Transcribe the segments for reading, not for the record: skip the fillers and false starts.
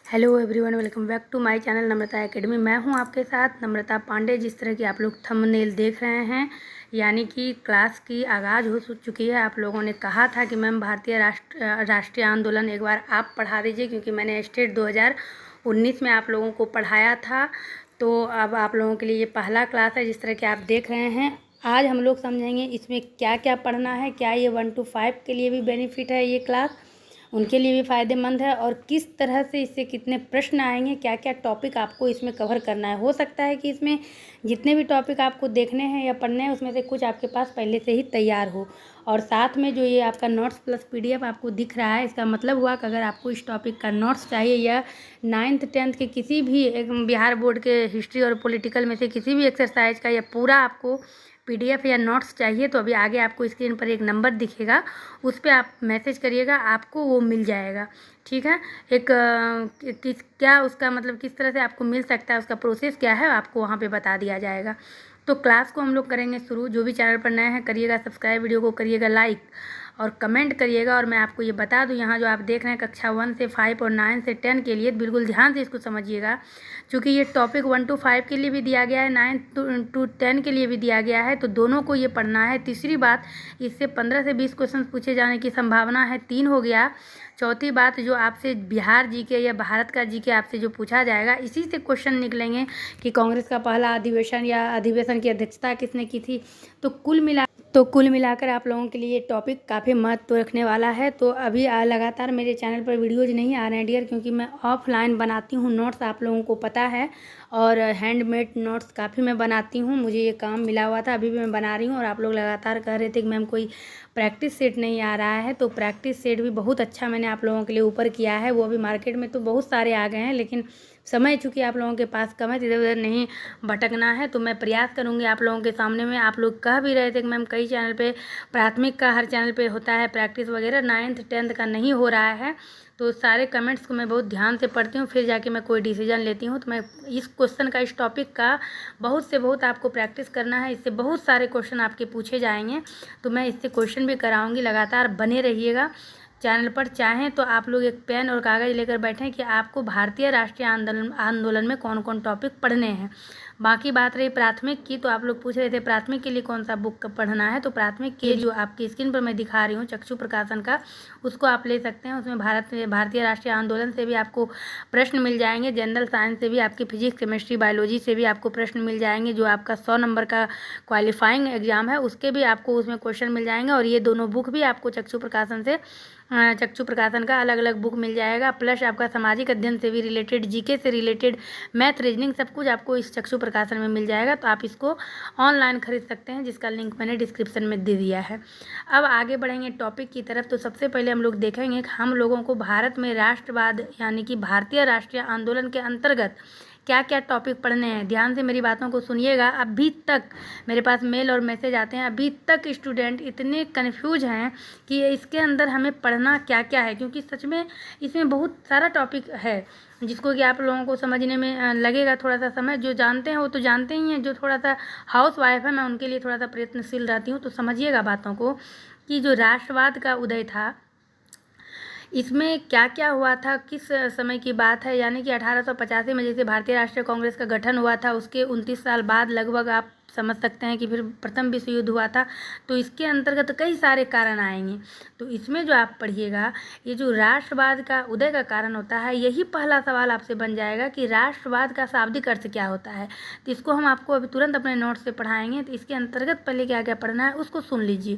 Hello everyone, welcome back to my channel Namrata academy. मैं हूं आपके साथ नम्रता पांडे। जिस तरह की आप लोग थंबनेल देख रहे हैं, यानी कि क्लास की आगाज़ हो चुकी है। आप लोगों ने कहा था कि मैम भारतीय राष्ट्रीय आंदोलन एक बार आप पढ़ा दीजिए, क्योंकि मैंने स्टेट 2019 में आप लोगों को पढ़ाया था। तो अब आप लोगों के लिए ये पहला क्लास है। जिस तरह के आप देख रहे हैं, आज हम लोग समझेंगे इसमें क्या क्या पढ़ना है, क्या ये 1 to 5 के लिए भी बेनिफिट है, ये क्लास उनके लिए भी फ़ायदेमंद है, और किस तरह से इससे कितने प्रश्न आएंगे, क्या क्या टॉपिक आपको इसमें कवर करना है। हो सकता है कि इसमें जितने भी टॉपिक आपको देखने हैं या पढ़ने हैं, उसमें से कुछ आपके पास पहले से ही तैयार हो। और साथ में जो ये आपका नोट्स प्लस PDF आपको दिख रहा है, इसका मतलब हुआ कि अगर आपको इस टॉपिक का नोट्स चाहिए या 9th 10th के किसी भी एक बिहार बोर्ड के हिस्ट्री और पॉलिटिकल में से किसी भी एक्सरसाइज का या पूरा आपको PDF या नोट्स चाहिए, तो अभी आगे आपको स्क्रीन पर एक नंबर दिखेगा, उस पर आप मैसेज करिएगा, आपको वो मिल जाएगा। ठीक है। एक क्या उसका मतलब किस तरह से आपको मिल सकता है, उसका प्रोसेस क्या है, आपको वहाँ पे बता दिया जाएगा। तो क्लास को हम लोग करेंगे शुरू। जो भी चैनल पर नए हैं करिएगा सब्सक्राइब, वीडियो को करिएगा लाइक और कमेंट करिएगा। और मैं आपको ये बता दूं, यहाँ जो आप देख रहे हैं कक्षा 1 से 5 और 9 से 10 के लिए, बिल्कुल ध्यान से इसको समझिएगा, क्योंकि ये टॉपिक 1 to 5 के लिए भी दिया गया है, 9 to 10 के लिए भी दिया गया है, तो दोनों को ये पढ़ना है। तीसरी बात, इससे 15 से 20 क्वेश्चन पूछे जाने की संभावना है, 3 हो गया। चौथी बात, जो आपसे बिहार जीके या भारत का जीके आपसे जो पूछा जाएगा, इसी से क्वेश्चन निकलेंगे कि कांग्रेस का पहला अधिवेशन या अधिवेशन की अध्यक्षता किसने की थी। तो कुल मिलाकर आप लोगों के लिए टॉपिक काफ़ी महत्व रखने वाला है। तो अभी लगातार मेरे चैनल पर वीडियोज़ नहीं आ रहे हैं डियर, क्योंकि मैं ऑफलाइन बनाती हूँ नोट्स, आप लोगों को पता है, और हैंडमेड नोट्स काफ़ी मैं बनाती हूँ। मुझे ये काम मिला हुआ था, अभी भी मैं बना रही हूँ। और आप लोग लगातार कह रहे थे कि मैम कोई प्रैक्टिस सेट नहीं आ रहा है, तो प्रैक्टिस सेट भी बहुत अच्छा मैंने आप लोगों के लिए ऊपर किया है। वो अभी मार्केट में तो बहुत सारे आ गए हैं, लेकिन समय चूँकि आप लोगों के पास कम है, इधर उधर नहीं भटकना है, तो मैं प्रयास करूँगी आप लोगों के सामने में। आप लोग कह भी रहे थे कि मैम कई चैनल पे प्राथमिक का हर चैनल पे होता है प्रैक्टिस वगैरह, 9th 10th का नहीं हो रहा है। तो सारे कमेंट्स को मैं बहुत ध्यान से पढ़ती हूँ, फिर जाके मैं कोई डिसीजन लेती हूँ। तो मैं इस क्वेश्चन का, इस टॉपिक का बहुत से बहुत आपको प्रैक्टिस करना है। इससे बहुत सारे क्वेश्चन आपके पूछे जाएंगे, तो मैं इससे क्वेश्चन भी कराऊंगी। लगातार बने रहिएगा चैनल पर। चाहें तो आप लोग एक पेन और कागज़ लेकर बैठें कि आपको भारतीय राष्ट्रीय आंदोलन में कौन कौन टॉपिक पढ़ने हैं। बाकी बात रही प्राथमिक की, तो आप लोग पूछ रहे थे प्राथमिक के लिए कौन सा बुक पढ़ना है। तो प्राथमिक के जो आपकी स्क्रीन पर मैं दिखा रही हूँ चक्षु प्रकाशन का, उसको आप ले सकते हैं। उसमें भारतीय राष्ट्रीय आंदोलन से भी आपको प्रश्न मिल जाएंगे, जनरल साइंस से भी, आपकी फिजिक्स केमिस्ट्री बायोलॉजी से भी आपको प्रश्न मिल जाएंगे। जो आपका 100 नंबर का क्वालिफाइंग एग्जाम है, उसके भी आपको उसमें क्वेश्चन मिल जाएंगे। और ये दोनों बुक भी आपको चक्षु प्रकाशन का अलग अलग बुक मिल जाएगा। प्लस आपका सामाजिक अध्ययन से भी रिलेटेड, जीके से रिलेटेड, मैथ, रीजनिंग, सब कुछ आपको इस चक्षु प्रकाशन में मिल जाएगा। तो आप इसको ऑनलाइन खरीद सकते हैं, जिसका लिंक मैंने डिस्क्रिप्शन में दे दिया है। अब आगे बढ़ेंगे टॉपिक की तरफ। तो सबसे पहले हम लोग देखेंगे कि हम लोगों को भारत में राष्ट्रवाद यानी कि भारतीय राष्ट्रीय आंदोलन के अंतर्गत क्या क्या टॉपिक पढ़ने हैं। ध्यान से मेरी बातों को सुनिएगा। अभी तक मेरे पास मेल और मैसेज आते हैं, अभी तक स्टूडेंट इतने कन्फ्यूज हैं कि इसके अंदर हमें पढ़ना क्या क्या है, क्योंकि सच में इसमें बहुत सारा टॉपिक है जिसको कि आप लोगों को समझने में लगेगा थोड़ा सा समय। जो जानते हैं वो तो जानते ही हैं, जो थोड़ा सा हाउस वाइफ है, मैं उनके लिए थोड़ा सा प्रयत्नशील रहती हूँ। तो समझिएगा बातों को कि जो राष्ट्रवाद का उदय था, इसमें क्या क्या हुआ था, किस समय की बात है। यानी कि 1885 में जैसे भारतीय राष्ट्रीय कांग्रेस का गठन हुआ था, उसके 29 साल बाद लगभग आप समझ सकते हैं कि फिर प्रथम विश्व युद्ध हुआ था। तो इसके अंतर्गत कई सारे कारण आएंगे। तो इसमें जो आप पढ़िएगा, ये जो राष्ट्रवाद का उदय का कारण होता है, यही पहला सवाल आपसे बन जाएगा कि राष्ट्रवाद का शाब्दिक अर्थ क्या होता है। तो इसको हम आपको अभी तुरंत अपने नोट्स से पढ़ाएंगे। तो इसके अंतर्गत पहले क्या क्या पढ़ना है उसको सुन लीजिए।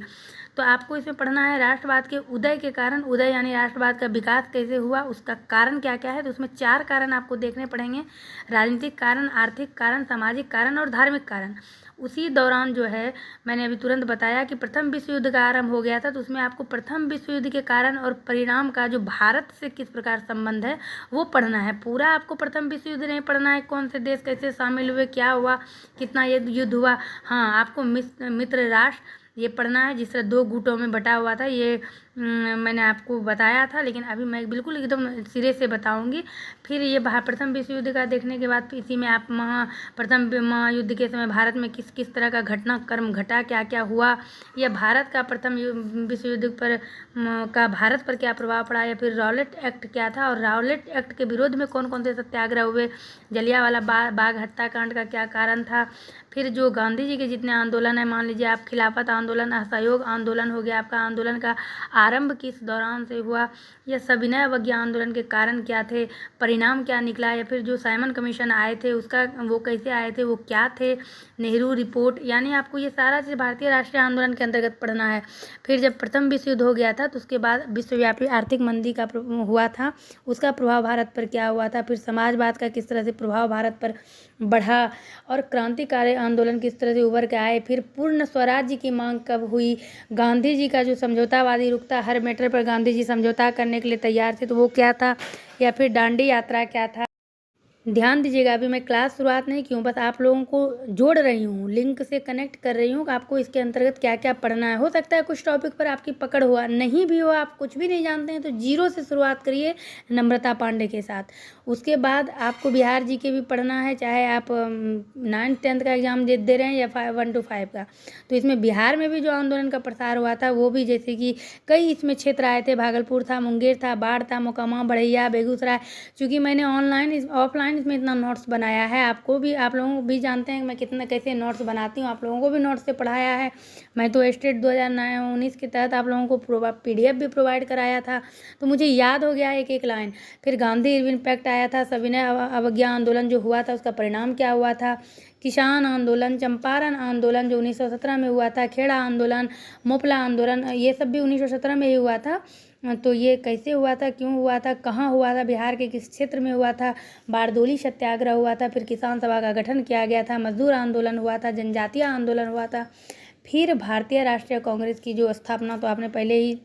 तो आपको इसमें पढ़ना है राष्ट्रवाद के उदय के कारण। उदय यानी राष्ट्रवाद का विकास कैसे हुआ, उसका कारण क्या क्या है। तो उसमें 4 कारण आपको देखने पड़ेंगे: राजनीतिक कारण, आर्थिक कारण, सामाजिक कारण और धार्मिक कारण। उसी दौरान जो है, मैंने अभी तुरंत बताया कि प्रथम विश्व युद्ध का आरंभ हो गया था। तो उसमें आपको प्रथम विश्व युद्ध के कारण और परिणाम का जो भारत से किस प्रकार संबंध है वो पढ़ना है। पूरा आपको प्रथम विश्व युद्ध नहीं पढ़ना है, कौन से देश कैसे शामिल हुए, क्या हुआ, कितना युद्ध हुआ। हाँ, आपको मित्र राष्ट्र ये पढ़ना है, जिस तरह 2 गुटों में बटा हुआ था। ये मैंने आपको बताया था, लेकिन अभी मैं बिल्कुल एकदम सिरे से बताऊंगी। फिर ये प्रथम विश्व युद्ध का देखने के बाद इसी में आप प्रथम महायुद्ध के समय भारत में किस किस तरह का घटनाक्रम घटा, क्या क्या हुआ, या भारत का प्रथम विश्व युद्ध पर का भारत पर क्या प्रभाव पड़ा, या फिर रॉलेट एक्ट क्या था और रॉलेट एक्ट के विरोध में कौन कौन से सत्याग्रह हुए, जलियांवाला बाग हत्याकांड का क्या कारण था। फिर जो गांधी जी के जितने आंदोलन है, मान लीजिए आप खिलाफत आंदोलन, असहयोग आंदोलन हो गया आपका, आंदोलन का आरंभ किस दौरान से हुआ, या सविनय अवज्ञा आंदोलन के कारण क्या थे, परिणाम क्या निकला, या फिर जो साइमन कमीशन आए थे उसका वो कैसे आए थे, वो क्या थे, नेहरू रिपोर्ट, यानी आपको ये सारा चीज़ भारतीय राष्ट्रीय आंदोलन के अंतर्गत पढ़ना है। फिर जब प्रथम विश्व युद्ध हो गया था तो उसके बाद विश्वव्यापी आर्थिक मंदी का हुआ था, उसका प्रभाव भारत पर क्या हुआ था। फिर समाजवाद का किस तरह से प्रभाव भारत पर बढ़ा, और क्रांतिकारी आंदोलन किस तरह से उभर के आए। फिर पूर्ण स्वराज्य की मांग कब हुई, गांधी जी का जो समझौतावादी रुख था, हर मैटर पर गांधी जी समझौता करने के लिए तैयार थे, तो वो क्या था, या फिर दांडी यात्रा क्या था। ध्यान दीजिएगा, अभी मैं क्लास शुरुआत नहीं की हूँ, बस आप लोगों को जोड़ रही हूँ, लिंक से कनेक्ट कर रही हूँ कि आपको इसके अंतर्गत क्या क्या पढ़ना है। हो सकता है कुछ टॉपिक पर आपकी पकड़ हुआ नहीं भी हो, आप कुछ भी नहीं जानते हैं, तो जीरो से शुरुआत करिए नम्रता पांडे के साथ। उसके बाद आपको बिहार जी के भी पढ़ना है, चाहे आप 9th-10th का एग्जाम दे रहे हैं या 1 to 5 का। तो इसमें बिहार में भी जो आंदोलन का प्रसार हुआ था वो भी, जैसे कि कई इसमें क्षेत्र आए थे, भागलपुर था, मुंगेर था, बाढ़ था, मोकामा, बढ़ैया, बेगूसराय। चूँकि मैंने ऑफलाइन इसमें इतना नोट्स बनाया है, आपको भी, आप लोगों भी जानते हैं मैं कितना कैसे नोट्स बनाती हूँ, आप लोगों को भी नोट्स से पढ़ाया है। मैं तो स्टेट 2019 के तहत आप लोगों को PDF भी प्रोवाइड कराया था, तो मुझे याद हो गया एक एक लाइन। फिर गांधी इरविन पैक्ट आया था, सविनय अवज्ञा आंदोलन जो हुआ था उसका परिणाम क्या हुआ था, किसान आंदोलन, चंपारण आंदोलन जो 1917 में हुआ था, खेड़ा आंदोलन, मोपला आंदोलन, ये सब भी 1917 में ही हुआ था। तो ये कैसे हुआ था, क्यों हुआ था, कहाँ हुआ था, बिहार के किस क्षेत्र में हुआ था, बारदोली सत्याग्रह हुआ था, फिर किसान सभा का गठन किया गया था, मजदूर आंदोलन हुआ था, जनजातीय आंदोलन हुआ था। फिर भारतीय राष्ट्रीय कांग्रेस की जो स्थापना, तो आपने पहले ही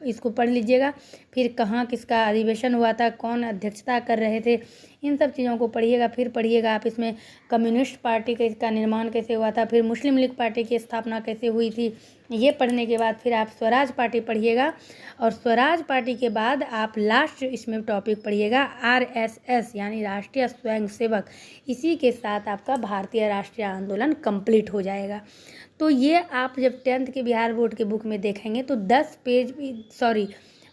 इसको पढ़ लीजिएगा। फिर कहाँ किसका अधिवेशन हुआ था, कौन अध्यक्षता कर रहे थे, इन सब चीज़ों को पढ़िएगा। फिर पढ़िएगा आप इसमें कम्युनिस्ट पार्टी का निर्माण कैसे हुआ था, फिर मुस्लिम लीग पार्टी की स्थापना कैसे हुई थी। ये पढ़ने के बाद फिर आप स्वराज पार्टी पढ़िएगा, और स्वराज पार्टी के बाद आप लास्ट इसमें टॉपिक पढ़िएगा RSS यानी राष्ट्रीय स्वयंसेवक। इसी के साथ आपका भारतीय राष्ट्रीय आंदोलन कंप्लीट हो जाएगा। तो ये आप जब 10th के बिहार बोर्ड के बुक में देखेंगे तो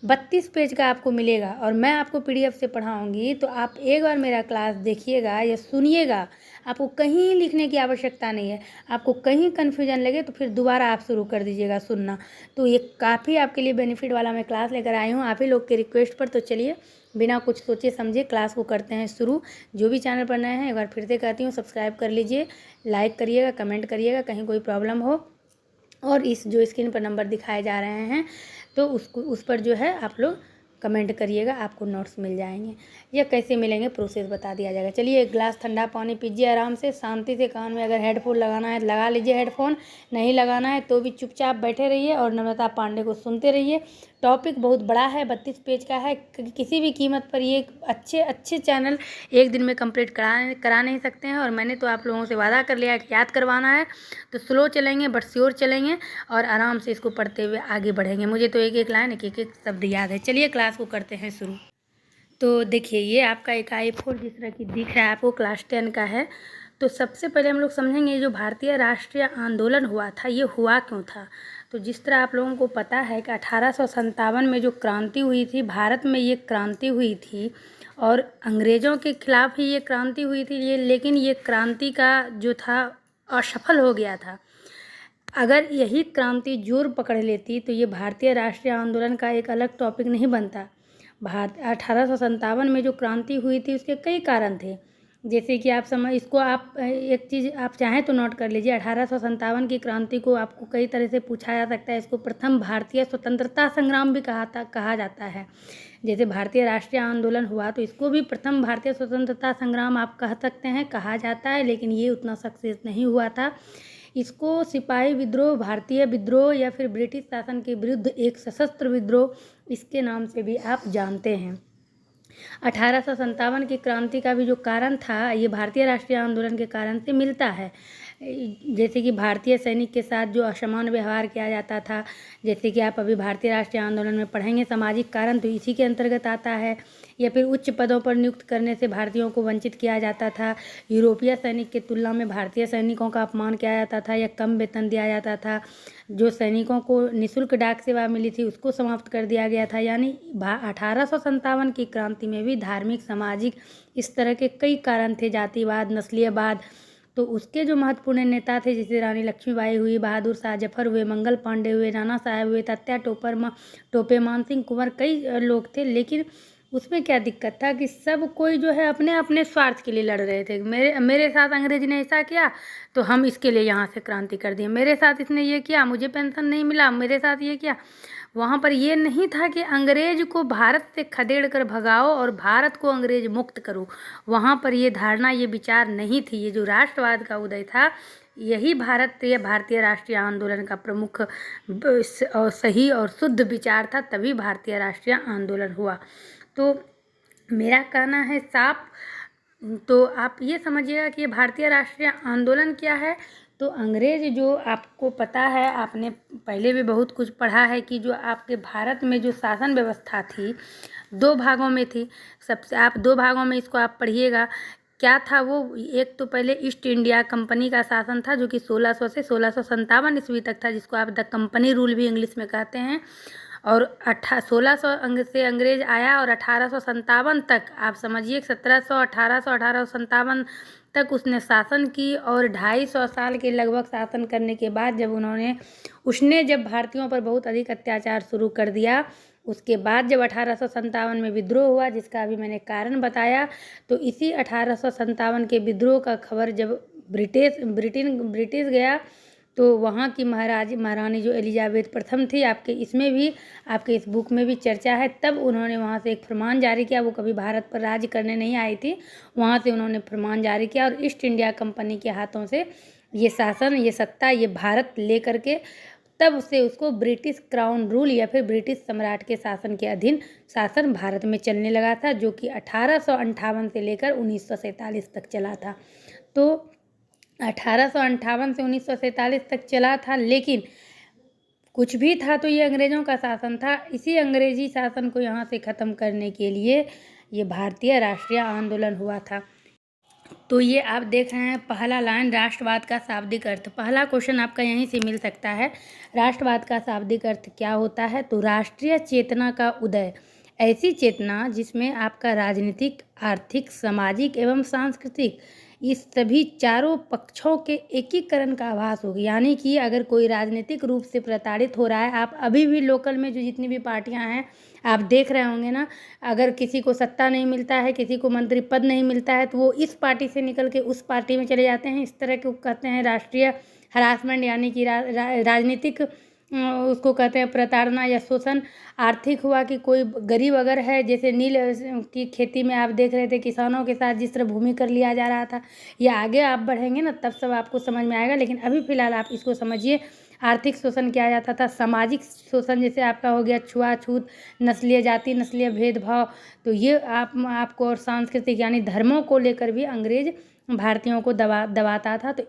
32 पेज का आपको मिलेगा, और मैं आपको PDF से पढ़ाऊँगी। तो आप एक बार मेरा क्लास देखिएगा या सुनिएगा, आपको कहीं लिखने की आवश्यकता नहीं है। आपको कहीं कन्फ्यूजन लगे तो फिर दोबारा आप शुरू कर दीजिएगा सुनना। तो ये काफ़ी आपके लिए बेनिफिट वाला मैं क्लास लेकर आई हूँ, आप ही लोग के रिक्वेस्ट पर। तो चलिए बिना कुछ सोचे समझे क्लास को करते हैं शुरू। जो भी चैनल पर नए हैं, एक बार फिर से कहती हूँ सब्सक्राइब कर लीजिए, लाइक करिएगा, कमेंट करिएगा, कहीं कोई प्रॉब्लम हो। और इस जो स्क्रीन पर नंबर दिखाए जा रहे हैं तो उस पर जो है आप लोग कमेंट करिएगा, आपको नोट्स मिल जाएंगे। या कैसे मिलेंगे प्रोसेस बता दिया जाएगा। चलिए एक गिलास ठंडा पानी पीजिए आराम से, शांति से। कान में अगर हेडफोन लगाना है लगा लीजिए हेडफोन, नहीं लगाना है तो भी चुपचाप बैठे रहिए और नम्रता पांडे को सुनते रहिए। टॉपिक बहुत बड़ा है, 32 पेज का है, किसी भी कीमत पर ये अच्छे चैनल एक दिन में कंप्लीट करा नहीं सकते हैं। और मैंने तो आप लोगों से वादा कर लिया कि याद करवाना है, तो स्लो चलेंगे बट श्योर चलेंगे और आराम से इसको पढ़ते हुए आगे बढ़ेंगे। मुझे तो एक एक लाइन, एक एक शब्द याद है। चलिए क्लास को करते हैं शुरू। तो देखिए ये आपका एक I4 जिस तरह की दिख रहा है आपको, क्लास 10 का है। तो सबसे पहले हम लोग समझेंगे जो भारतीय राष्ट्रीय आंदोलन हुआ था ये हुआ क्यों था। तो जिस तरह आप लोगों को पता है कि 1857 में जो क्रांति हुई थी, भारत में ये क्रांति हुई थी और अंग्रेज़ों के खिलाफ ही ये क्रांति हुई थी। लेकिन ये क्रांति का जो था असफल हो गया था। अगर यही क्रांति जोर पकड़ लेती तो ये भारतीय राष्ट्रीय आंदोलन का एक अलग टॉपिक नहीं बनता। 1857 में जो क्रांति हुई थी उसके कई कारण थे, जैसे कि आप इसको आप एक चीज़ आप चाहें तो नोट कर लीजिए। 1857 की क्रांति को आपको कई तरह से पूछा जा सकता है। इसको प्रथम भारतीय स्वतंत्रता संग्राम भी कहा जाता है। जैसे भारतीय राष्ट्रीय आंदोलन हुआ तो इसको भी प्रथम भारतीय स्वतंत्रता संग्राम आप कह सकते हैं, कहा जाता है, लेकिन ये उतना सक्सेस नहीं हुआ था। इसको सिपाही विद्रोह, भारतीय विद्रोह या फिर ब्रिटिश शासन के विरुद्ध एक सशस्त्र विद्रोह, इसके नाम से भी आप जानते हैं। 1857 की क्रांति का भी जो कारण था ये भारतीय राष्ट्रीय आंदोलन के कारण से मिलता है। जैसे कि भारतीय सैनिक के साथ जो असमान व्यवहार किया जाता था, जैसे कि आप अभी भारतीय राष्ट्रीय आंदोलन में पढ़ेंगे, सामाजिक कारण तो इसी के अंतर्गत आता है। या फिर उच्च पदों पर नियुक्त करने से भारतीयों को वंचित किया जाता था। यूरोपीय सैनिक की तुलना में भारतीय सैनिकों का अपमान किया जाता था या कम वेतन दिया जाता था। जो सैनिकों को निःशुल्क डाक सेवा मिली थी उसको समाप्त कर दिया गया था। यानी 1857 की क्रांति में भी धार्मिक, सामाजिक, इस तरह के कई कारण थे, जातिवाद, नस्लीयवाद। तो उसके जो महत्वपूर्ण नेता थे, जैसे रानी लक्ष्मीबाई हुई, बहादुर शाह जफर हुए, मंगल पांडे हुए, नाना साहब हुए, तात्या टोपे, मानसिंह कुंवर, कई लोग थे। लेकिन उसमें क्या दिक्कत था कि सब कोई जो है अपने अपने स्वार्थ के लिए लड़ रहे थे। मेरे साथ अंग्रेज ने ऐसा किया तो हम इसके लिए यहाँ से क्रांति कर दिए, मेरे साथ इसने ये किया, मुझे पेंशन नहीं मिला, मेरे साथ ये किया। वहाँ पर ये नहीं था कि अंग्रेज को भारत से खदेड़ कर भगाओ और भारत को अंग्रेज मुक्त करो। वहाँ पर ये धारणा, ये विचार नहीं थी। ये जो राष्ट्रवाद का उदय था, यही भारतीय राष्ट्रीय आंदोलन का प्रमुख और सही और शुद्ध विचार था। तभी भारतीय राष्ट्रीय आंदोलन हुआ। तो मेरा कहना है साफ, तो आप ये समझिएगा कि ये भारतीय राष्ट्रीय आंदोलन क्या है। तो अंग्रेज, जो आपको पता है, आपने पहले भी बहुत कुछ पढ़ा है कि जो आपके भारत में जो शासन व्यवस्था थी, 2 भागों में थी। सबसे आप 2 भागों में इसको आप पढ़िएगा। क्या था वो? एक तो पहले ईस्ट इंडिया कंपनी का शासन था, जो कि 1600 से 1657 ईस्वी तक था, जिसको आप द कंपनी रूल भी इंग्लिश में कहते हैं। और 1600 से अंग्रेज आया और 1857 तक, आप समझिए 1700, 1800, 1857 तक उसने शासन की। और 250 साल के लगभग शासन करने के बाद जब भारतीयों पर बहुत अधिक अत्याचार शुरू कर दिया, उसके बाद जब 1857 में विद्रोह हुआ, जिसका अभी मैंने कारण बताया, तो इसी 1857 के विद्रोह का खबर जब ब्रिटिश गया, तो वहाँ की महारानी जो एलिजाबेथ प्रथम थी, आपके इस बुक में भी चर्चा है। तब उन्होंने वहाँ से एक फरमान जारी किया। वो कभी भारत पर राज्य करने नहीं आई थी, वहाँ से उन्होंने फरमान जारी किया और ईस्ट इंडिया कंपनी के हाथों से ये शासन, ये सत्ता, ये भारत ले करके, तब से उसको ब्रिटिश क्राउन रूल या फिर ब्रिटिश सम्राट के शासन के अधीन शासन भारत में चलने लगा था, जो कि 1858 से लेकर 1947 तक चला था। तो 1858 से 1947 तक चला था। लेकिन कुछ भी था तो ये अंग्रेज़ों का शासन था। इसी अंग्रेजी शासन को यहाँ से ख़त्म करने के लिए ये भारतीय राष्ट्रीय आंदोलन हुआ था। तो ये आप देख रहे हैं पहला लाइन, राष्ट्रवाद का शाब्दिक अर्थ। पहला क्वेश्चन आपका यहीं से मिल सकता है। राष्ट्रवाद का शाब्दिक अर्थ क्या होता है? तो राष्ट्रीय चेतना का उदय, ऐसी चेतना जिसमें आपका राजनीतिक, आर्थिक, सामाजिक एवं सांस्कृतिक, इस सभी चारों पक्षों के एकीकरण का आभास होगी। यानी कि अगर कोई राजनीतिक रूप से प्रताड़ित हो रहा है, आप अभी भी लोकल में जो जितनी भी पार्टियां हैं आप देख रहे होंगे ना, अगर किसी को सत्ता नहीं मिलता है, किसी को मंत्री पद नहीं मिलता है, तो वो इस पार्टी से निकल के उस पार्टी में चले जाते हैं। इस तरह को कहते हैं राष्ट्रीय हरासमेंट, यानी कि राजनीतिक उसको कहते हैं प्रताड़ना या शोषण। आर्थिक हुआ कि कोई गरीब अगर है, जैसे नील की खेती में आप देख रहे थे किसानों के साथ जिस तरह भूमि कर लिया जा रहा था, या आगे आप बढ़ेंगे ना तब सब आपको समझ में आएगा। लेकिन अभी फ़िलहाल आप इसको समझिए। आर्थिक शोषण किया जाता था, सामाजिक शोषण जैसे आपका हो गया छुआछूत, नस्लीय जाति, नस्लीय भेदभाव, तो ये आपको, और सांस्कृतिक यानी धर्मों को लेकर भी अंग्रेज भारतीयों को दबाता था। तो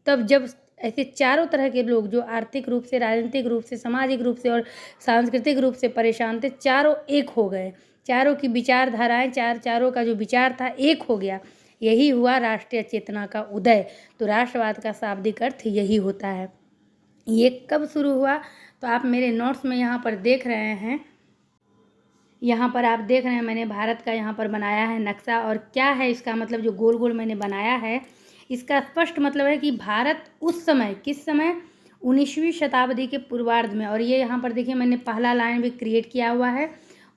तब जब ऐसे चारों तरह के लोग जो आर्थिक रूप से, राजनीतिक रूप से, सामाजिक रूप से और सांस्कृतिक रूप से परेशान थे, चारों एक हो गए। चारों की विचारधाराएं, चारों का जो विचार था एक हो गया। यही हुआ राष्ट्रीय चेतना का उदय। तो राष्ट्रवाद का शाब्दिक अर्थ यही होता है। ये कब शुरू हुआ? तो आप मेरे नोट्स में यहाँ पर देख रहे हैं, यहाँ पर आप देख रहे हैं मैंने भारत का यहाँ पर बनाया है नक्शा। और क्या है इसका मतलब, जो गोल गोल मैंने बनाया है, इसका स्पष्ट मतलब है कि भारत उस समय, किस समय, 19वीं शताब्दी के पूर्वार्ध में। और ये यहाँ पर देखिए मैंने पहला लाइन भी क्रिएट किया हुआ है।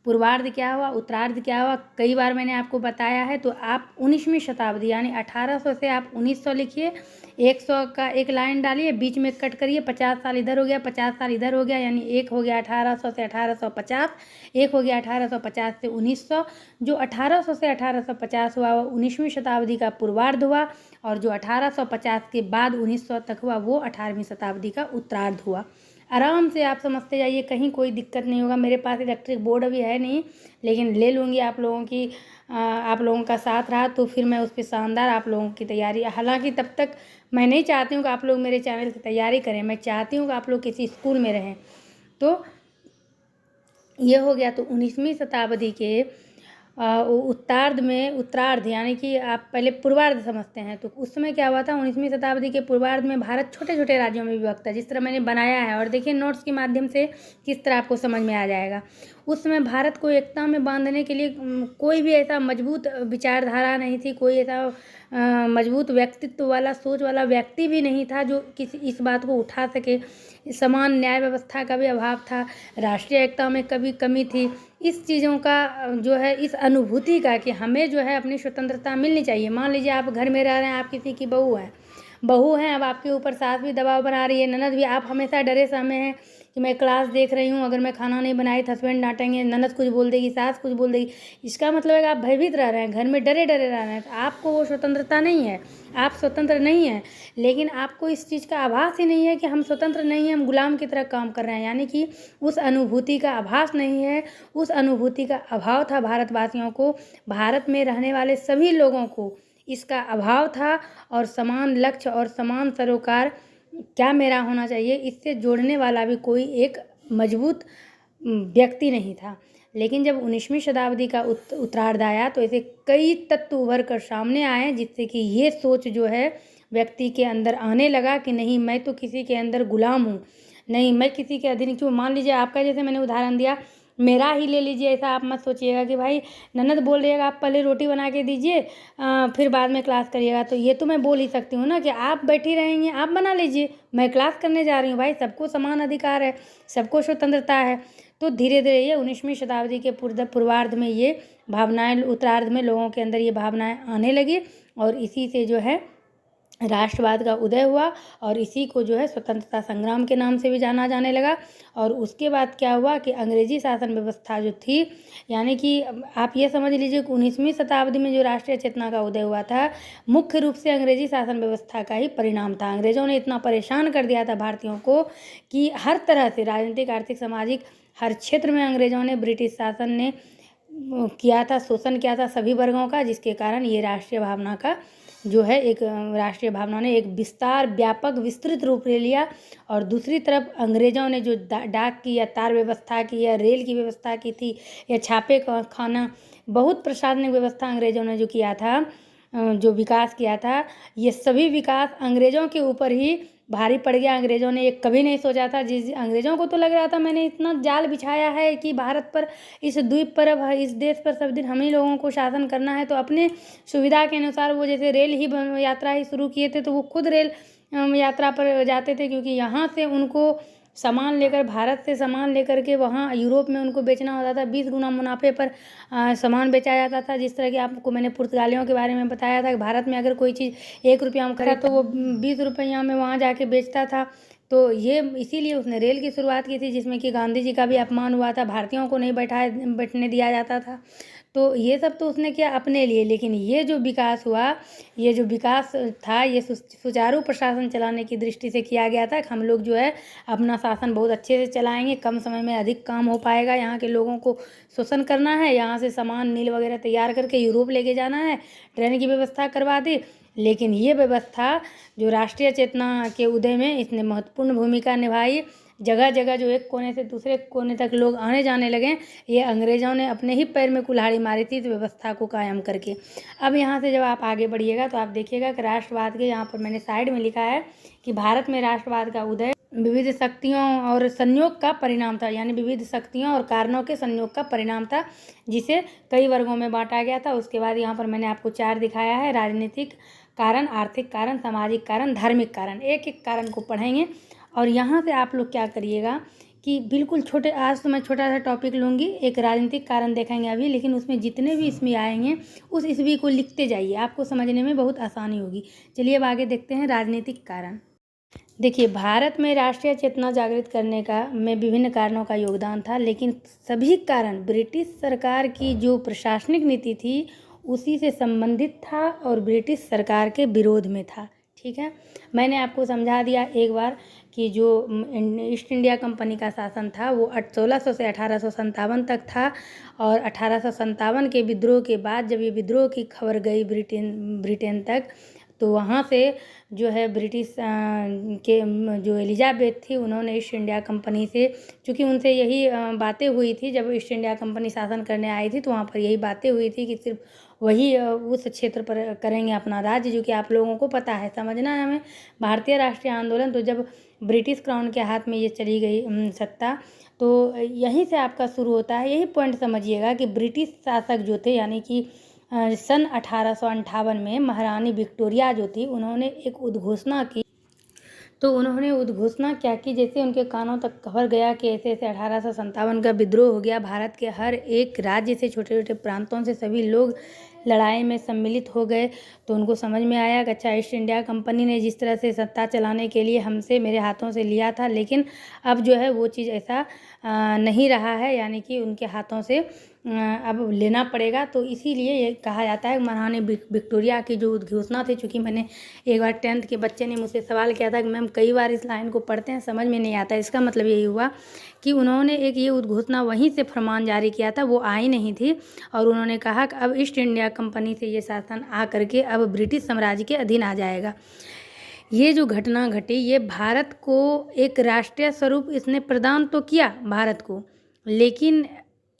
पूर्वार्ध क्या हुआ, उत्तरार्ध क्या हुआ, कई बार मैंने आपको बताया है। तो आप 19वीं शताब्दी यानी 1800 से आप 1900 लिखिए, 100 का एक लाइन डालिए, बीच में कट करिए, 50 साल इधर हो गया, 50 साल इधर हो गया, यानी एक हो गया 1800 से 1850, एक हो गया 1850 से 1900। जो 1800 से 1850 हुआ वो 19वीं शताब्दी का पूर्वार्ध हुआ, और जो 1850 के बाद 1900 तक हुआ वो 18वीं शताब्दी का उत्तरार्ध हुआ। आराम से आप समझते जाइए, कहीं कोई दिक्कत नहीं होगा। मेरे पास इलेक्ट्रिक बोर्ड अभी है नहीं, लेकिन ले लूँगी। आप लोगों का साथ रहा तो फिर मैं उस पर शानदार आप लोगों की तैयारी, हालांकि तब तक मैं नहीं चाहती हूँ कि आप लोग मेरे चैनल की तैयारी करें, मैं चाहती हूँ कि आप लोग किसी स्कूल में रहें। तो ये हो गया। तो 19वीं शताब्दी के उत्तरार्ध यानी कि आप पहले पूर्वार्ध समझते हैं। तो उस समय क्या हुआ था, 19वीं शताब्दी के पूर्वार्ध में भारत छोटे छोटे राज्यों में विभक्त था, जिस तरह मैंने बनाया है। और देखिए नोट्स के माध्यम से किस तरह आपको समझ में आ जाएगा। उस समय भारत को एकता में बांधने के लिए कोई भी ऐसा मजबूत विचारधारा नहीं थी, कोई ऐसा मजबूत व्यक्तित्व वाला, सोच वाला व्यक्ति भी नहीं था जो किसी इस बात को उठा सके। समान न्याय व्यवस्था का भी अभाव था, राष्ट्रीय एकता में कभी कमी थी। इस चीज़ों का जो है, इस अनुभूति का कि हमें जो है अपनी स्वतंत्रता मिलनी चाहिए। मान लीजिए आप घर में रह रहे हैं, आप किसी की बहू हैं, अब आपके ऊपर सास भी दबाव बना रही है, ननद भी। आप हमेशा डरे सहमे हैं कि मैं क्लास देख रही हूँ, अगर मैं खाना नहीं बनाई तो हस्बैंड डांटेंगे, ननद कुछ बोल देगी, सास कुछ बोल देगी। इसका मतलब है कि आप भयभीत रह रहे हैं, घर में डरे डरे रह रहे हैं। तो आपको वो स्वतंत्रता नहीं है, आप स्वतंत्र नहीं हैं। लेकिन आपको इस चीज़ का आभास ही नहीं है कि हम स्वतंत्र नहीं हैं, हम गुलाम की तरह काम कर रहे हैं। यानी कि उस अनुभूति का आभास नहीं है, उस अनुभूति का अभाव था भारतवासियों को, भारत में रहने वाले सभी लोगों को इसका अभाव था। और समान लक्ष्य और समान सरोकार क्या मेरा होना चाहिए, इससे जोड़ने वाला भी कोई एक मजबूत व्यक्ति नहीं था। लेकिन जब 19वीं शताब्दी का उत्तरार्ध आया तो ऐसे कई तत्व उभर कर सामने आए, जिससे कि ये सोच जो है व्यक्ति के अंदर आने लगा कि नहीं, मैं तो किसी के अंदर गुलाम हूँ, नहीं मैं किसी के अधीन क्यों। मान लीजिए आपका, जैसे मैंने उदाहरण दिया, मेरा ही ले लीजिए। ऐसा आप मत सोचिएगा कि भाई ननद बोल रही है आप पहले रोटी बना के दीजिए फिर बाद में क्लास करिएगा। तो ये तो मैं बोल ही सकती हूँ ना कि आप बैठी रहेंगी, आप बना लीजिए, मैं क्लास करने जा रही हूँ। भाई सबको समान अधिकार है, सबको स्वतंत्रता है। तो धीरे धीरे ये 19वीं शताब्दी के पूर्वार्ध में ये भावनाएं, उत्तरार्ध में लोगों के अंदर ये भावनाएं आने लगी, और इसी से जो है राष्ट्रवाद का उदय हुआ, और इसी को जो है स्वतंत्रता संग्राम के नाम से भी जाना जाने लगा। और उसके बाद क्या हुआ कि अंग्रेजी शासन व्यवस्था जो थी, यानी कि आप ये समझ लीजिए कि 19वीं शताब्दी में जो राष्ट्रीय चेतना का उदय हुआ था, मुख्य रूप से अंग्रेजी शासन व्यवस्था का ही परिणाम था। अंग्रेजों ने इतना परेशान कर दिया था भारतीयों को कि हर तरह से राजनीतिक, आर्थिक, सामाजिक हर क्षेत्र में अंग्रेजों ने, ब्रिटिश शासन ने किया था, शोषण किया था सभी वर्गों का, जिसके कारण ये राष्ट्रीय भावना का जो है एक राष्ट्रीय भावना ने एक विस्तार, व्यापक, विस्तृत रूप ले लिया। और दूसरी तरफ अंग्रेज़ों ने जो डाक की या तार व्यवस्था की या रेल की व्यवस्था की थी, या छापे खाना, बहुत प्रशासनिक व्यवस्था अंग्रेज़ों ने जो किया था, जो विकास किया था, ये सभी विकास अंग्रेज़ों के ऊपर ही भारी पड़ गया। अंग्रेज़ों ने ये कभी नहीं सोचा था। जिस अंग्रेज़ों को तो लग रहा था मैंने इतना जाल बिछाया है कि भारत पर, इस द्वीप पर, अब इस देश पर सब दिन हम ही लोगों को शासन करना है। तो अपने सुविधा के अनुसार वो जैसे रेल ही यात्रा ही शुरू किए थे, तो वो खुद रेल यात्रा पर जाते थे, क्योंकि यहाँ से उनको सामान लेकर, भारत से सामान लेकर के वहाँ यूरोप में उनको बेचना होता था। 20 गुना मुनाफे पर सामान बेचा जाता था। जिस तरह कि आपको मैंने पुर्तगालियों के बारे में बताया था कि भारत में अगर कोई चीज़ 1 रुपया में खरीदा तो वो 20 रुपया में वहाँ जाके बेचता था। तो ये इसीलिए उसने रेल की शुरुआत की थी, जिसमें कि गांधी जी का भी अपमान हुआ था, भारतीयों को नहीं बैठने दिया जाता था। तो ये सब तो उसने किया अपने लिए। लेकिन ये जो विकास हुआ, ये जो विकास था, ये सुचारू प्रशासन चलाने की दृष्टि से किया गया था कि हम लोग जो है अपना शासन बहुत अच्छे से चलाएंगे, कम समय में अधिक काम हो पाएगा, यहाँ के लोगों को शोषण करना है, यहाँ से सामान नील वगैरह तैयार करके यूरोप लेके जाना है, ट्रेन की व्यवस्था करवा दी। लेकिन ये व्यवस्था जो राष्ट्रीय चेतना के उदय में इसने महत्वपूर्ण भूमिका निभाई। जगह जगह जो एक कोने से दूसरे कोने तक लोग आने जाने लगे, ये अंग्रेज़ों ने अपने ही पैर में कुल्हाड़ी मारी थी इस व्यवस्था को कायम करके। अब यहाँ से जब आप आगे बढ़िएगा तो आप देखिएगा कि राष्ट्रवाद के, यहाँ पर मैंने साइड में लिखा है कि भारत में राष्ट्रवाद का उदय विविध शक्तियों और संयोग का परिणाम था, यानी विविध शक्तियों और कारणों के संयोग का परिणाम था, जिसे कई वर्गों में बांटा गया था। उसके बाद यहाँ पर मैंने आपको 4 दिखाया है: राजनीतिक कारण, आर्थिक कारण, सामाजिक कारण, धार्मिक कारण। एक एक कारण को पढ़ेंगे। और यहाँ से आप लोग क्या करिएगा कि बिल्कुल छोटे, आज तो मैं छोटा सा टॉपिक लूँगी, एक राजनीतिक कारण देखेंगे अभी, लेकिन उसमें जितने भी इसमें आएंगे उस ईस्वी को लिखते जाइए, आपको समझने में बहुत आसानी होगी। चलिए अब आगे देखते हैं राजनीतिक कारण। देखिए, भारत में राष्ट्रीय चेतना जागृत करने का में विभिन्न कारणों का योगदान था, लेकिन सभी कारण ब्रिटिश सरकार की जो प्रशासनिक नीति थी उसी से संबंधित था और ब्रिटिश सरकार के विरोध में था। ठीक है, मैंने आपको समझा दिया एक बार कि जो ईस्ट इंडिया कंपनी का शासन था वो 1600 से 1857 तक था। और 1857 के विद्रोह के बाद जब ये विद्रोह की खबर गई ब्रिटेन तक, तो वहाँ से जो है ब्रिटिश के जो एलिजाबेथ थी, उन्होंने ईस्ट इंडिया कंपनी से, चूँकि उनसे यही बातें हुई थी जब ईस्ट इंडिया कंपनी शासन करने आई थी, तो वहाँ पर यही बातें हुई थी कि सिर्फ वही उस क्षेत्र पर करेंगे अपना राज्य, जो कि आप लोगों को पता है, समझना है हमें। भारतीय राष्ट्रीय आंदोलन, तो जब ब्रिटिश क्राउन के हाथ में ये चली गई सत्ता, तो यहीं से आपका शुरू होता है। यही पॉइंट समझिएगा कि ब्रिटिश शासक जो थे, यानी कि सन 1858 में महारानी विक्टोरिया जो थी, उन्होंने एक उद्घोषणा की। तो उन्होंने उद्घोषणा क्या की, जैसे उनके कानों तक खबर गया कि ऐसे ऐसे 1857 का विद्रोह हो गया, भारत के हर एक राज्य से, छोटे छोटे प्रांतों से सभी लोग लड़ाई में सम्मिलित हो गए। तो उनको समझ में आया कि अच्छा, ईस्ट इंडिया कंपनी ने जिस तरह से सत्ता चलाने के लिए हमसे, मेरे हाथों से लिया था, लेकिन अब जो है वो चीज़ ऐसा नहीं रहा है, यानी कि उनके हाथों से अब लेना पड़ेगा। तो इसीलिए ये कहा जाता है महारानी विक्टोरिया की जो उद्घोषणा थी, चूँकि मैंने एक बार 10th के बच्चे ने मुझसे सवाल किया था कि मैम कई बार इस लाइन को पढ़ते हैं समझ में नहीं आता, इसका मतलब यही हुआ कि उन्होंने एक ये उद्घोषणा वहीं से फरमान जारी किया था, वो आई नहीं थी। और उन्होंने कहा कि अब ईस्ट इंडिया कंपनी से ये शासन आ करके अब ब्रिटिश साम्राज्य के अधीन आ जाएगा। ये जो घटना घटी, ये भारत को एक राष्ट्रीय स्वरूप इसने प्रदान तो किया भारत को, लेकिन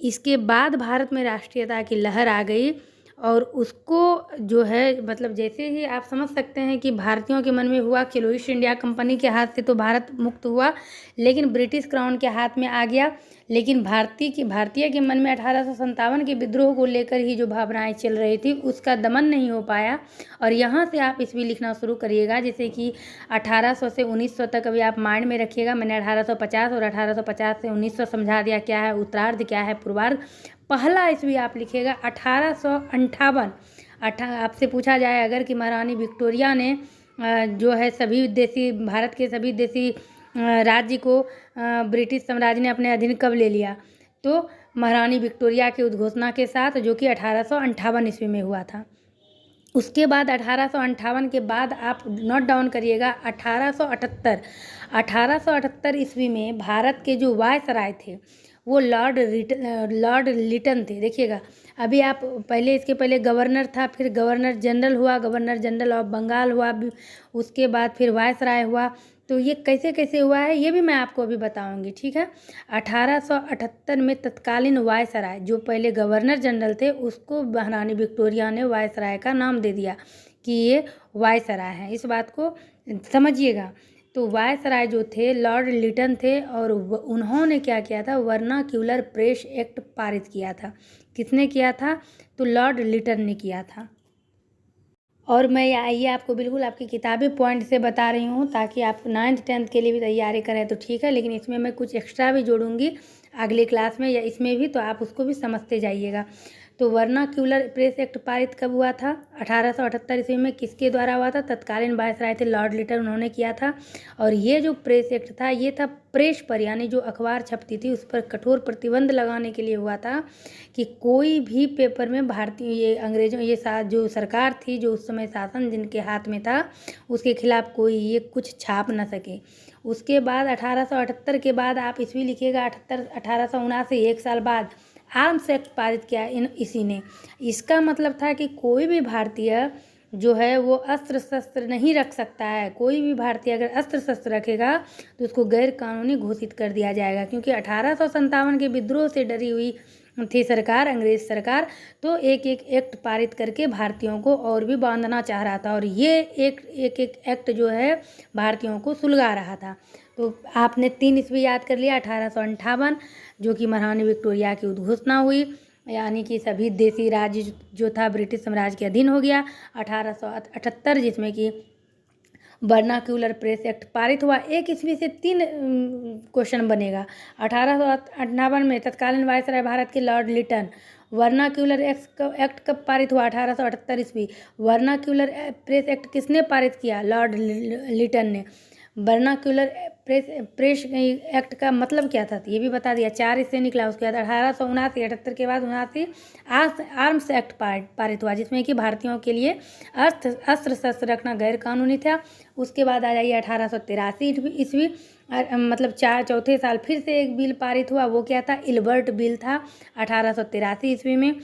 इसके बाद भारत में राष्ट्रीयता की लहर आ गई। और उसको जो है, मतलब जैसे ही आप समझ सकते हैं कि भारतीयों के मन में हुआ, चलो ईस्ट इंडिया कंपनी के हाथ से तो भारत मुक्त हुआ, लेकिन ब्रिटिश क्राउन के हाथ में आ गया। लेकिन भारतीय के मन में 1857 के विद्रोह को लेकर ही जो भावनाएं चल रही थी, उसका दमन नहीं हो पाया। और यहाँ से आप ईस्वी लिखना शुरू करिएगा, जैसे कि 1800 से 1900 तक अभी आप माइंड में रखिएगा। मैंने 1850 और 1850 से 1900 समझा दिया, क्या है उत्तरार्ध, क्या है पूर्वार्ध। पहला ईस्वी आप लिखिएगा 1858। आपसे पूछा जाए अगर कि महारानी विक्टोरिया ने जो है सभी देशी, भारत के सभी देशी राज्य को ब्रिटिश साम्राज्य ने अपने अधीन कब ले लिया, तो महारानी विक्टोरिया की उद्घोषणा के साथ, जो कि 1858 ईस्वी में हुआ था। उसके बाद 1858 के बाद आप नोट डाउन करिएगा 1878 ईस्वी में भारत के जो वायसराय थे वो लॉर्ड लिटन थे। देखिएगा, अभी आप पहले, इसके पहले गवर्नर था, फिर गवर्नर जनरल हुआ, गवर्नर जनरल ऑफ बंगाल हुआ, उसके बाद फिर वायसराय हुआ। तो ये कैसे कैसे हुआ है ये भी मैं आपको अभी बताऊंगी, ठीक है। 1878 में तत्कालीन वायसराय, जो पहले गवर्नर जनरल थे, उसको महारानी विक्टोरिया ने वायसराय का नाम दे दिया कि ये वायसराय है। इस बात को समझिएगा। तो वायसराय जो थे लॉर्ड लिटन थे, और उन्होंने क्या किया था, वर्नाक्यूलर प्रेस एक्ट पारित किया था। किसने किया था, तो लॉर्ड लिटन ने किया था। और मैं ये आपको बिल्कुल आपकी किताबी पॉइंट से बता रही हूँ, ताकि आप 9th 10th के लिए भी तैयारी करें तो ठीक है, लेकिन इसमें मैं कुछ एक्स्ट्रा भी जोड़ूंगी अगली क्लास में या इसमें भी, तो आप उसको भी समझते जाइएगा। तो वर्नाक्यूलर प्रेस एक्ट पारित कब हुआ था, 1878 ईस्वी में। किसके द्वारा हुआ था, तत्कालीन वायसराय थे लॉर्ड लिटन, उन्होंने किया था। और ये जो प्रेस एक्ट था, ये था प्रेस पर, यानी जो अखबार छपती थी उस पर कठोर प्रतिबंध लगाने के लिए हुआ था कि कोई भी पेपर में भारतीय, ये अंग्रेजों, ये जो सरकार थी, जो उस समय शासन जिनके हाथ में था, उसके खिलाफ कोई ये कुछ छाप न सके। उसके बाद 1878 के बाद आप ईस्वी लिखिएगा 1879, 1 साल बाद आर्म्स एक्ट पारित किया इसी ने। इसका मतलब था कि कोई भी भारतीय जो है वो अस्त्र शस्त्र नहीं रख सकता है। कोई भी भारतीय अगर अस्त्र शस्त्र रखेगा तो उसको गैर कानूनी घोषित कर दिया जाएगा, क्योंकि 1857 के विद्रोह से डरी हुई थी सरकार, अंग्रेज सरकार। तो एक एक एक्ट पारित करके भारतीयों को और भी बांधना चाह रहा था, और ये एक एक्ट जो है भारतीयों को सुलगा रहा था। तो आपने 3 ईस्वी याद कर लिया, 1858 जो कि महारानी विक्टोरिया की उद्घोषणा हुई, यानी कि सभी देशी राज्य जो था ब्रिटिश साम्राज्य के अधीन हो गया। 1878 जिसमें कि वर्नाक्यूलर प्रेस एक्ट पारित हुआ। 1 ईस्वी से 3 क्वेश्चन बनेगा। 1858 में तत्कालीन वायसराय भारत के लॉर्ड लिटन। वर्नाक्यूलर एक्ट कब पारित हुआ, 1878 ईस्वी। वर्नाक्यूलर प्रेस एक्ट किसने पारित किया, लॉर्ड लिटन ने। वर्नाक्यूलर प्रेस एक्ट का मतलब क्या था ये भी बता दिया। 4 इससे निकला। उसके बाद 1879 के बाद 79 आर्म्स एक्ट पारित हुआ, जिसमें कि भारतीयों के लिए अस्त्र शस्त्र रखना गैर कानूनी था। उसके बाद आ जाइए 1883 ईस्वी, मतलब चौथे साल फिर से एक बिल पारित हुआ। वो क्या था? इल्बर्ट बिल था 1883 ईस्वी में।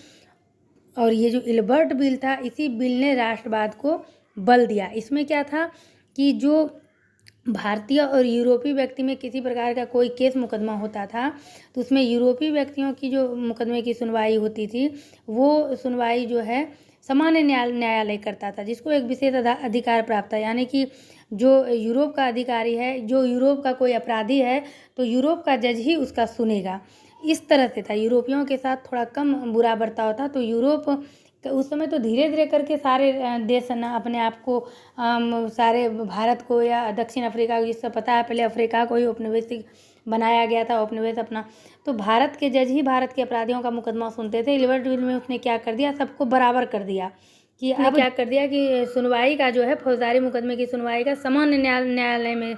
और ये जो इल्बर्ट बिल था, इसी बिल ने राष्ट्रवाद को बल दिया। इसमें क्या था कि जो भारतीय और यूरोपीय व्यक्ति में किसी प्रकार का कोई केस मुकदमा होता था तो उसमें यूरोपीय व्यक्तियों की जो मुकदमे की सुनवाई होती थी, वो सुनवाई जो है सामान्य न्यायालय करता था, जिसको एक विशेष अधिकार प्राप्त था। यानी कि जो यूरोप का अधिकारी है, जो यूरोप का कोई अपराधी है, तो यूरोप का जज ही उसका सुनेगा। इस तरह से था। यूरोपियों के साथ थोड़ा कम बुरा बर्ताव था। तो यूरोप उस समय तो धीरे धीरे करके सारे देश ना अपने आप को सारे भारत को या दक्षिण अफ्रीका को, जिससे पता है पहले अफ्रीका को ही औपनिवेशिक बनाया गया था, औपनिवेश अपना। तो भारत के जज ही भारत के अपराधियों का मुकदमा सुनते थे। इल्बर्ट बिल में उसने क्या कर दिया? सबको बराबर कर दिया कि अब क्या कर दिया कि सुनवाई का जो है, फौजदारी मुकदमे की सुनवाई का सामान्य न्यायालय में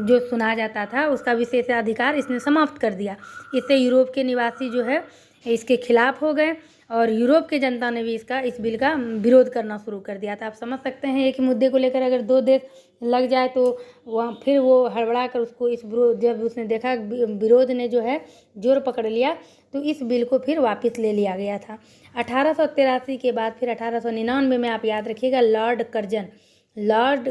जो सुना जाता था, उसका विशेषाधिकार इसने समाप्त कर दिया। इससे यूरोप के निवासी जो है इसके खिलाफ हो गए और यूरोप की जनता ने भी इस बिल का विरोध करना शुरू कर दिया था। आप समझ सकते हैं, एक ही मुद्दे को लेकर अगर 2 देश लग जाए तो वहाँ फिर वो हड़बड़ा कर उसको जब उसने देखा विरोध ने जो है जोर पकड़ लिया, तो इस बिल को फिर वापस ले लिया गया था। 1883 के बाद फिर 1899 में आप याद रखिएगा लॉर्ड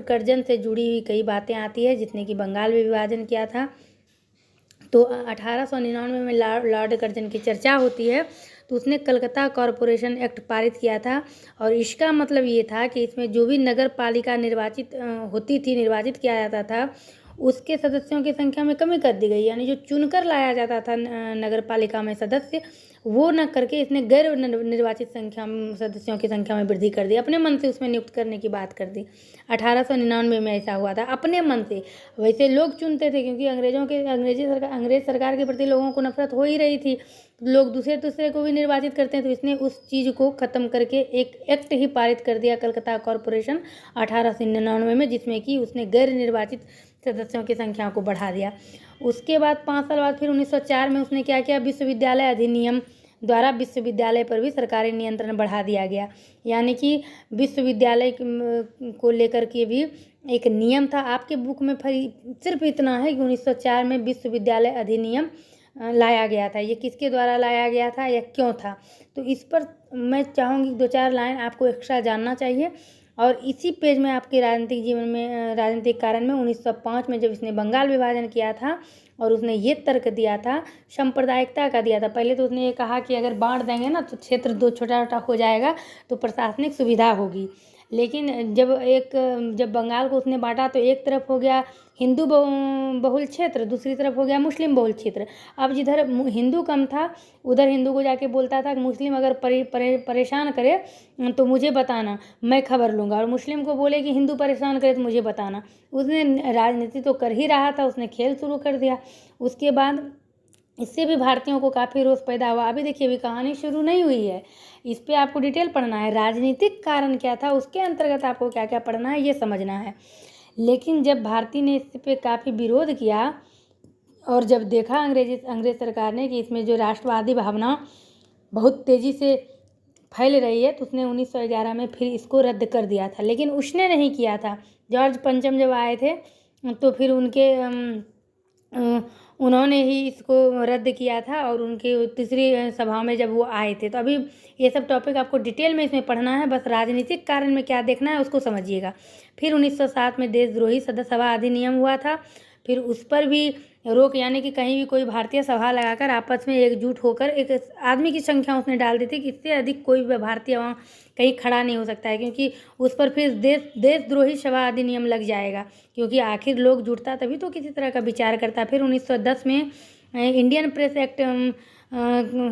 कर्जन से जुड़ी हुई कई बातें आती है, जिसने कि बंगाल में विभाजन किया था। तो 1899 में लॉर्ड कर्जन की चर्चा होती है। तो उसने कलकत्ता कॉरपोरेशन एक्ट पारित किया था और इसका मतलब ये था कि इसमें जो भी नगर पालिका निर्वाचित किया जाता था, उसके सदस्यों की संख्या में कमी कर दी गई। यानी जो चुनकर लाया जाता था नगर पालिका में सदस्य, वो न करके इसने गैर निर्वाचित सदस्यों की संख्या में वृद्धि कर दी। अपने मन से उसमें नियुक्त करने की बात कर दी। 1899 में ऐसा हुआ था, अपने मन से। वैसे लोग चुनते थे, क्योंकि अंग्रेज सरकार के प्रति लोगों को नफरत हो ही रही थी। लोग दूसरे को भी निर्वाचित करते हैं, तो इसने उस चीज़ को ख़त्म करके एक एक्ट ही पारित कर दिया, कलकत्ता कॉरपोरेशन 1899 में, जिसमें कि उसने गैर निर्वाचित सदस्यों की संख्या को बढ़ा दिया। उसके बाद 5 साल बाद फिर 1904 में उसने क्या किया? विश्वविद्यालय अधिनियम द्वारा विश्वविद्यालय पर भी सरकारी नियंत्रण बढ़ा दिया गया। यानी कि विश्वविद्यालय को लेकर के भी एक नियम था। आपके बुक में सिर्फ इतना है कि 1904 में विश्वविद्यालय अधिनियम लाया गया था। ये किसके द्वारा लाया गया था या क्यों था? तो इस पर मैं चाहूँगी 2-4 लाइन आपको एक्स्ट्रा जानना चाहिए। और इसी पेज में आपके राजनीतिक जीवन में, राजनीतिक कारण में 1905 में जब इसने बंगाल विभाजन किया था और उसने ये तर्क दिया था, सांप्रदायिकता का दिया था। पहले तो उसने ये कहा कि अगर बांट देंगे ना तो क्षेत्र 2 छोटा हो जाएगा तो प्रशासनिक सुविधा होगी। लेकिन जब बंगाल को उसने बांटा तो एक तरफ हो गया हिंदू बहुल क्षेत्र, दूसरी तरफ हो गया मुस्लिम बहुल क्षेत्र। अब जिधर हिंदू कम था उधर हिंदू को जाके बोलता था कि मुस्लिम अगर परेशान करे तो मुझे बताना, मैं खबर लूँगा। और मुस्लिम को बोले कि हिंदू परेशान करे तो मुझे बताना। उसने राजनीति तो कर ही रहा था, उसने खेल शुरू कर दिया। उसके बाद इससे भी भारतीयों को काफ़ी रोष पैदा हुआ। अभी देखिए, अभी कहानी शुरू नहीं हुई है, इस पे आपको डिटेल पढ़ना है। राजनीतिक कारण क्या था, उसके अंतर्गत आपको क्या क्या पढ़ना है ये समझना है। लेकिन जब भारती ने इस पे काफ़ी विरोध किया और जब देखा अंग्रेज सरकार ने कि इसमें जो राष्ट्रवादी भावना बहुत तेज़ी से फैल रही है, तो उसने 1911 में फिर इसको रद्द कर दिया था। लेकिन उसने नहीं किया था। जॉर्ज पंचम जब आए थे तो फिर उन्होंने ही इसको रद्द किया था। और उनकी तीसरी सभा में जब वो आए थे, तो अभी ये सब टॉपिक आपको डिटेल में इसमें पढ़ना है, बस राजनीतिक कारण में क्या देखना है उसको समझिएगा। फिर 1907 में देशद्रोही सभा अधिनियम हुआ था। फिर उस पर भी रोक, यानी कि कहीं भी कोई भारतीय सभा लगाकर आपस में एकजुट होकर एक आदमी की संख्या उसने डाल दी थी कि इससे अधिक कोई भारतीय वहाँ कहीं खड़ा नहीं हो सकता है, क्योंकि उस पर फिर देशद्रोही सभा अधिनियम लग जाएगा। क्योंकि आखिर लोग जुटता तभी तो किसी तरह का विचार करता। फिर 1910 में इंडियन प्रेस एक्ट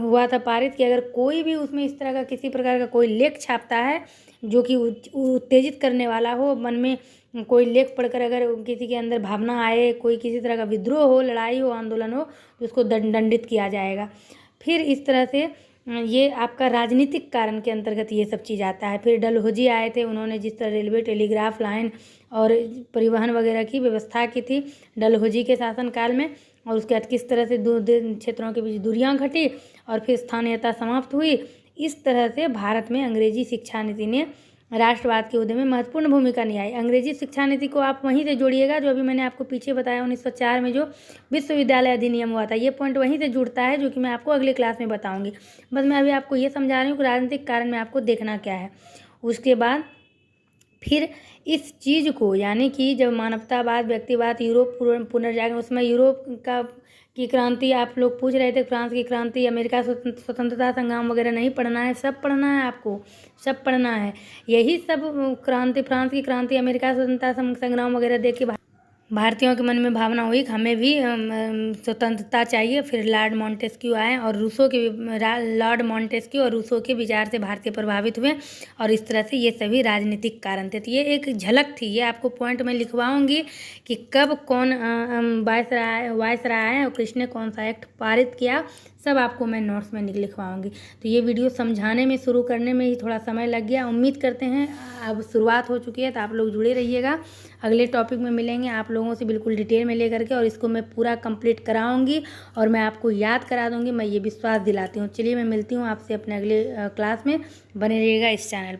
हुआ था पारित कि अगर कोई भी उसमें इस तरह का किसी प्रकार का कोई लेख छापता है जो कि उत्तेजित करने वाला हो, मन में कोई लेख पढ़कर अगर किसी के अंदर भावना आए, कोई किसी तरह का विद्रोह हो, लड़ाई हो, आंदोलन हो, तो उसको दंडित किया जाएगा। फिर इस तरह से ये आपका राजनीतिक कारण के अंतर्गत ये सब चीज़ आता है। फिर डलहौजी आए थे, उन्होंने जिस तरह रेलवे, टेलीग्राफ लाइन और परिवहन वगैरह की व्यवस्था की थी डलहौजी के शासनकाल में, और उसके बाद किस तरह से दो क्षेत्रों के बीच दूरियां घटी और फिर स्थानीयता समाप्त हुई। इस तरह से भारत में अंग्रेजी शिक्षा नीति ने राष्ट्रवाद के उदय में महत्वपूर्ण भूमिका निभाई। अंग्रेजी शिक्षा नीति को आप वहीं से जोड़िएगा, जो अभी मैंने आपको पीछे बताया 1904 में जो विश्वविद्यालय अधिनियम हुआ था, ये पॉइंट वहीं से जुड़ता है, जो कि मैं आपको अगले क्लास में बताऊंगी। बस मैं अभी आपको ये समझा रही हूँ कि राजनीतिक कारण में आपको देखना क्या है। उसके बाद फिर इस चीज़ को, यानी कि जब मानवतावाद, व्यक्तिवाद, यूरोप पुनर्जागरण, उसमें यूरोप की क्रांति आप लोग पूछ रहे थे, फ्रांस की क्रांति, अमेरिका स्वतंत्रता संग्राम वगैरह नहीं पढ़ना है, सब पढ़ना है आपको, सब पढ़ना है। यही सब क्रांति, फ्रांस की क्रांति, अमेरिका स्वतंत्रता संग्राम वगैरह देख के भारतीयों के मन में भावना हुई कि हमें भी स्वतंत्रता चाहिए। फिर लॉर्ड मॉन्टेस्क्यू आए और लॉर्ड मॉन्टेस्क्यू और रूसो के विचार से भारतीय प्रभावित हुए, और इस तरह से ये सभी राजनीतिक कारण थे। तो ये एक झलक थी, ये आपको पॉइंट में लिखवाऊंगी कि कब कौन वायसराय है और किसने कौन सा एक्ट पारित किया, सब आपको मैं नोट्स में लिखवाऊंगी। तो ये वीडियो समझाने में, शुरू करने में ही थोड़ा समय लग गया। उम्मीद करते हैं अब शुरुआत हो चुकी है, तो आप लोग जुड़े रहिएगा। अगले टॉपिक में मिलेंगे आप लोगों से बिल्कुल डिटेल में लेकर के, और इसको मैं पूरा कंप्लीट कराऊंगी और मैं आपको याद करा दूंगी, मैं ये विश्वास दिलाती हूँ। चलिए मैं मिलती हूँ आपसे अपने अगले क्लास में। बने रहिएगा इस चैनल पर।